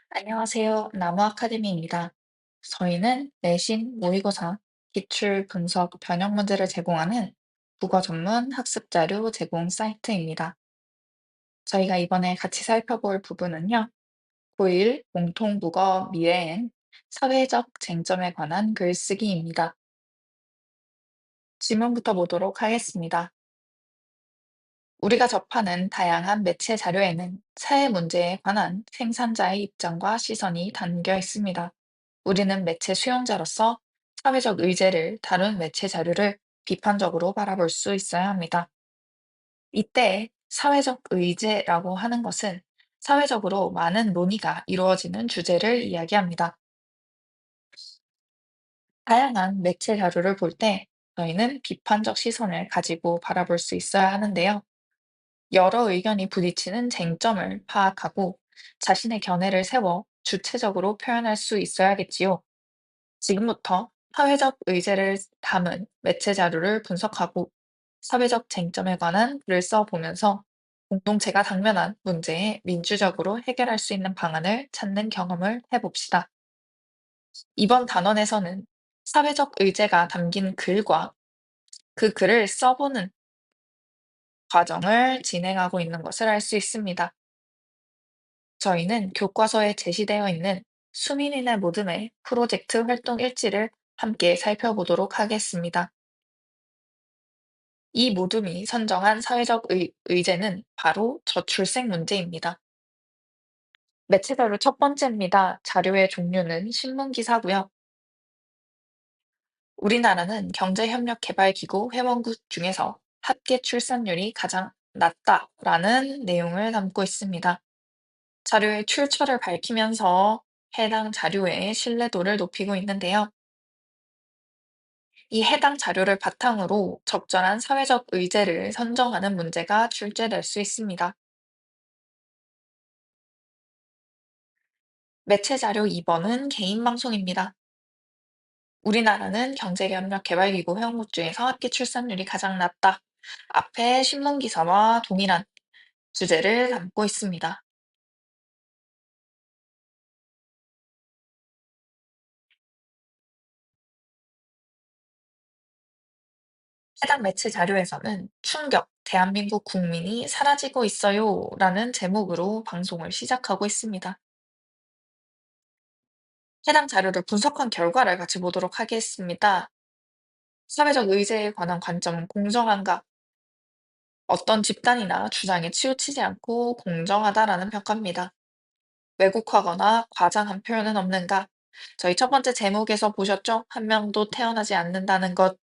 안녕하세요. 나무 아카데미입니다. 저희는 내신, 모의고사, 기출, 분석, 변형 문제를 제공하는 국어 전문 학습 자료 제공 사이트입니다. 저희가 이번에 같이 살펴볼 부분은요, 고1 공통국어 미래엔 사회적 쟁점에 관한 글쓰기입니다. 질문부터 보도록 하겠습니다. 우리가 접하는 다양한 매체 자료에는 사회 문제에 관한 생산자의 입장과 시선이 담겨 있습니다. 우리는 매체 수용자로서 사회적 의제를 다룬 매체 자료를 비판적으로 바라볼 수 있어야 합니다. 이때 사회적 의제라고 하는 것은 사회적으로 많은 논의가 이루어지는 주제를 이야기합니다. 다양한 매체 자료를 볼 때 저희는 비판적 시선을 가지고 바라볼 수 있어야 하는데요. 여러 의견이 부딪히는 쟁점을 파악하고 자신의 견해를 세워 주체적으로 표현할 수 있어야겠지요. 지금부터 사회적 의제를 담은 매체 자료를 분석하고 사회적 쟁점에 관한 글을 써보면서 공동체가 당면한 문제에 민주적으로 해결할 수 있는 방안을 찾는 경험을 해봅시다. 이번 단원에서는 사회적 의제가 담긴 글과 그 글을 써보는 과정을 진행하고 있는 것을 알 수 있습니다. 저희는 교과서에 제시되어 있는 수민이네 모듬의 프로젝트 활동 일지를 함께 살펴보도록 하겠습니다. 이 모둠이 선정한 사회적 의제는 바로 저출생 문제입니다. 매체 자료 첫 번째입니다. 자료의 종류는 신문 기사고요. 우리나라는 경제협력개발기구 회원국 중에서 합계 출산율이 가장 낮다라는 내용을 담고 있습니다. 자료의 출처를 밝히면서 해당 자료의 신뢰도를 높이고 있는데요. 이 해당 자료를 바탕으로 적절한 사회적 의제를 선정하는 문제가 출제될 수 있습니다. 매체 자료 2번은 개인 방송입니다. 우리나라는 경제협력개발기구 회원국 중에서 합계 출산율이 가장 낮다. 앞에 신문 기사와 동일한 주제를 담고 있습니다. 해당 매체 자료에서는 충격, 대한민국 국민이 사라지고 있어요 라는 제목으로 방송을 시작하고 있습니다. 해당 자료를 분석한 결과를 같이 보도록 하겠습니다. 사회적 의제에 관한 관점은 공정한가? 어떤 집단이나 주장에 치우치지 않고 공정하다라는 평가입니다. 왜곡하거나 과장한 표현은 없는가? 저희 첫 번째 제목에서 보셨죠? 한 명도 태어나지 않는다는 것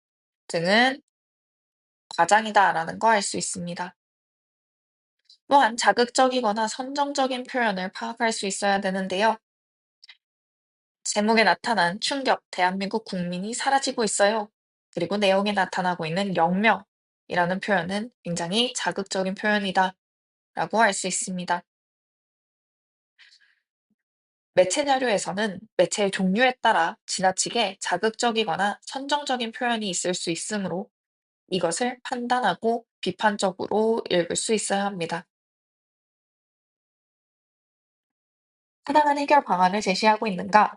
등은 과장이다라는 거 알 수 있습니다. 또한 자극적이거나 선정적인 표현을 파악할 수 있어야 되는데요. 제목에 나타난 충격, 대한민국 국민이 사라지고 있어요. 그리고 내용에 나타나고 있는 영명이라는 표현은 굉장히 자극적인 표현이다 라고 할 수 있습니다. 매체 자료에서는 매체의 종류에 따라 지나치게 자극적이거나 선정적인 표현이 있을 수 있으므로 이것을 판단하고 비판적으로 읽을 수 있어야 합니다. 타당한 해결 방안을 제시하고 있는가?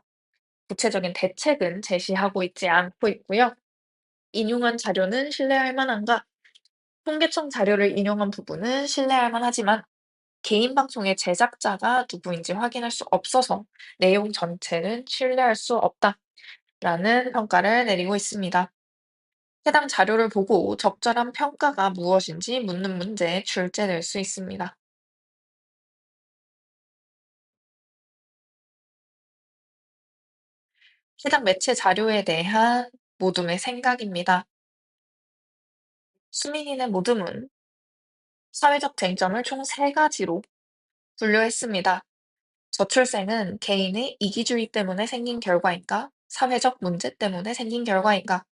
구체적인 대책은 제시하고 있지 않고 있고요. 인용한 자료는 신뢰할 만한가? 통계청 자료를 인용한 부분은 신뢰할 만하지만 개인 방송의 제작자가 누구인지 확인할 수 없어서 내용 전체는 신뢰할 수 없다라는 평가를 내리고 있습니다. 해당 자료를 보고 적절한 평가가 무엇인지 묻는 문제에 출제될 수 있습니다. 해당 매체 자료에 대한 모둠의 생각입니다. 수민이네 모둠은 사회적 쟁점을 총 세가지로 분류했습니다. 저출생은 개인의 이기주의 때문에 생긴 결과인가? 사회적 문제 때문에 생긴 결과인가?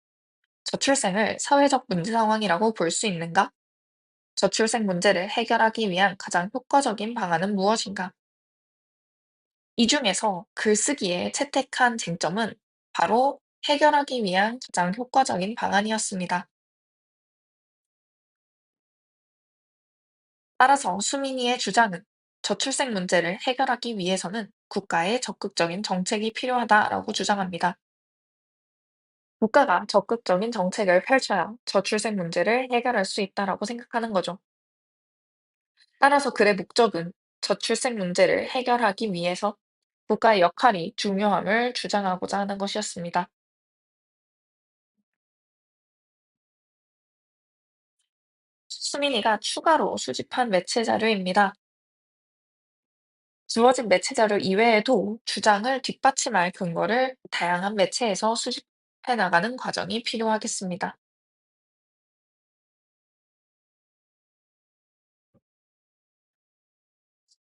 저출생을 사회적 문제 상황이라고 볼 수 있는가? 저출생 문제를 해결하기 위한 가장 효과적인 방안은 무엇인가? 이 중에서 글쓰기에 채택한 쟁점은 바로 해결하기 위한 가장 효과적인 방안이었습니다. 따라서 수민이의 주장은 저출생 문제를 해결하기 위해서는 국가의 적극적인 정책이 필요하다라고 주장합니다. 국가가 적극적인 정책을 펼쳐야 저출생 문제를 해결할 수 있다라고 생각하는 거죠. 따라서 글의 목적은 저출생 문제를 해결하기 위해서 국가의 역할이 중요함을 주장하고자 하는 것이었습니다. 수민이가 추가로 수집한 매체 자료입니다. 주어진 매체 자료 이외에도 주장을 뒷받침할 근거를 다양한 매체에서 수집해 나가는 과정이 필요하겠습니다.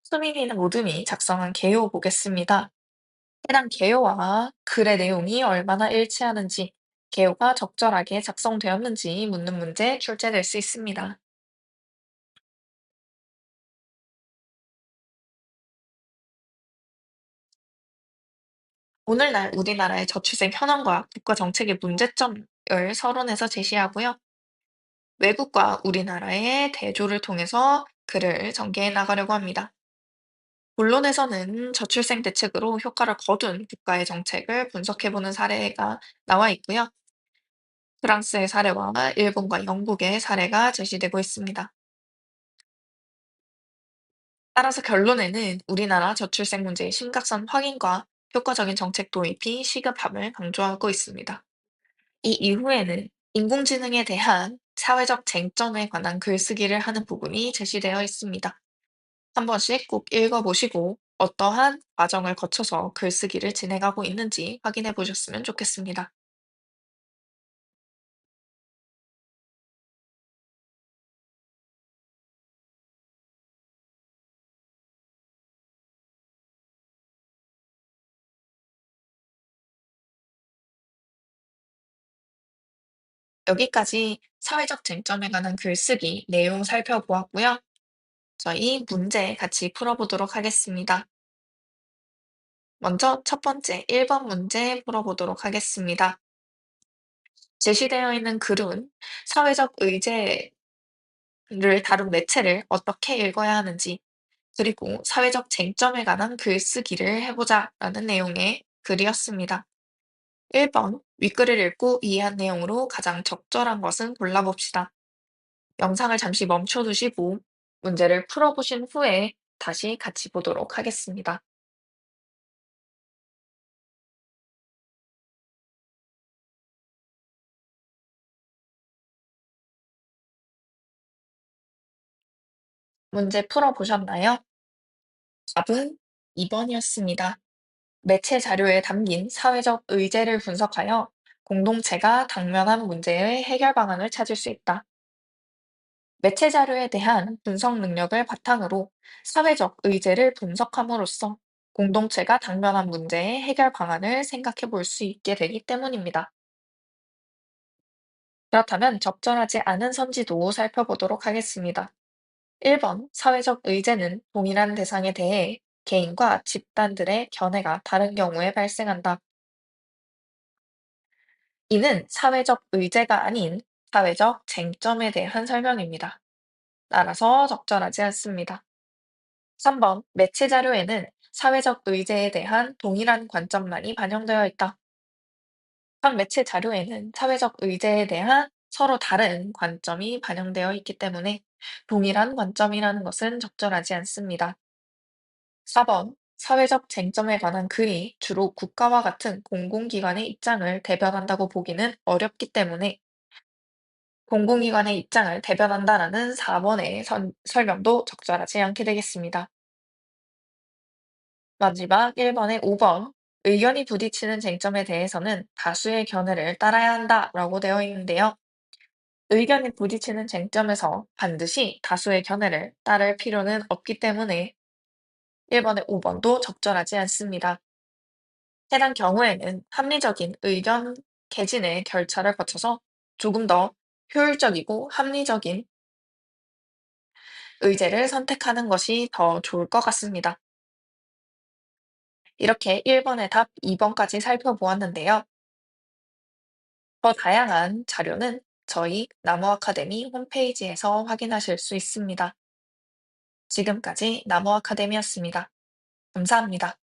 수민이는 모둠이 작성한 개요 보겠습니다. 해당 개요와 글의 내용이 얼마나 일치하는지, 개요가 적절하게 작성되었는지 묻는 문제 출제될 수 있습니다. 오늘날 우리나라의 저출생 현황과 국가 정책의 문제점을 서론에서 제시하고요. 외국과 우리나라의 대조를 통해서 글을 전개해 나가려고 합니다. 본론에서는 저출생 대책으로 효과를 거둔 국가의 정책을 분석해보는 사례가 나와 있고요. 프랑스의 사례와 일본과 영국의 사례가 제시되고 있습니다. 따라서 결론에는 우리나라 저출생 문제의 심각성 확인과 효과적인 정책 도입이 시급함을 강조하고 있습니다. 이 이후에는 인공지능에 대한 사회적 쟁점에 관한 글쓰기를 하는 부분이 제시되어 있습니다. 한 번씩 꼭 읽어보시고 어떠한 과정을 거쳐서 글쓰기를 진행하고 있는지 확인해 보셨으면 좋겠습니다. 여기까지 사회적 쟁점에 관한 글쓰기 내용 살펴보았고요. 저희 문제 같이 풀어보도록 하겠습니다. 먼저 첫 번째 1번 문제 풀어보도록 하겠습니다. 제시되어 있는 글은 사회적 의제를 다룬 매체를 어떻게 읽어야 하는지, 그리고 사회적 쟁점에 관한 글쓰기를 해보자라는 내용의 글이었습니다. 1번, 윗글을 읽고 이해한 내용으로 가장 적절한 것은 골라봅시다. 영상을 잠시 멈춰두시고 문제를 풀어보신 후에 다시 같이 보도록 하겠습니다. 문제 풀어보셨나요? 답은 2번이었습니다. 매체 자료에 담긴 사회적 의제를 분석하여 공동체가 당면한 문제의 해결 방안을 찾을 수 있다. 매체 자료에 대한 분석 능력을 바탕으로 사회적 의제를 분석함으로써 공동체가 당면한 문제의 해결 방안을 생각해 볼 수 있게 되기 때문입니다. 그렇다면 적절하지 않은 선지도 살펴보도록 하겠습니다. 1번 사회적 의제는 동일한 대상에 대해 개인과 집단들의 견해가 다른 경우에 발생한다. 이는 사회적 의제가 아닌 사회적 쟁점에 대한 설명입니다. 따라서 적절하지 않습니다. 3번 매체 자료에는 사회적 의제에 대한 동일한 관점만이 반영되어 있다. 각 매체 자료에는 사회적 의제에 대한 서로 다른 관점이 반영되어 있기 때문에 동일한 관점이라는 것은 적절하지 않습니다. 4번 사회적 쟁점에 관한 글이 주로 국가와 같은 공공기관의 입장을 대변한다고 보기는 어렵기 때문에 공공기관의 입장을 대변한다라는 4번의 설명도 적절하지 않게 되겠습니다. 마지막 1번의 5번 의견이 부딪히는 쟁점에 대해서는 다수의 견해를 따라야 한다라고 되어 있는데요. 의견이 부딪히는 쟁점에서 반드시 다수의 견해를 따를 필요는 없기 때문에 1번의 5번도 적절하지 않습니다. 해당 경우에는 합리적인 의견 개진의 절차를 거쳐서 조금 더 효율적이고 합리적인 의제를 선택하는 것이 더 좋을 것 같습니다. 이렇게 1번의 답 2번까지 살펴보았는데요. 더 다양한 자료는 저희 나무 아카데미 홈페이지에서 확인하실 수 있습니다. 지금까지 나무 아카데미였습니다. 감사합니다.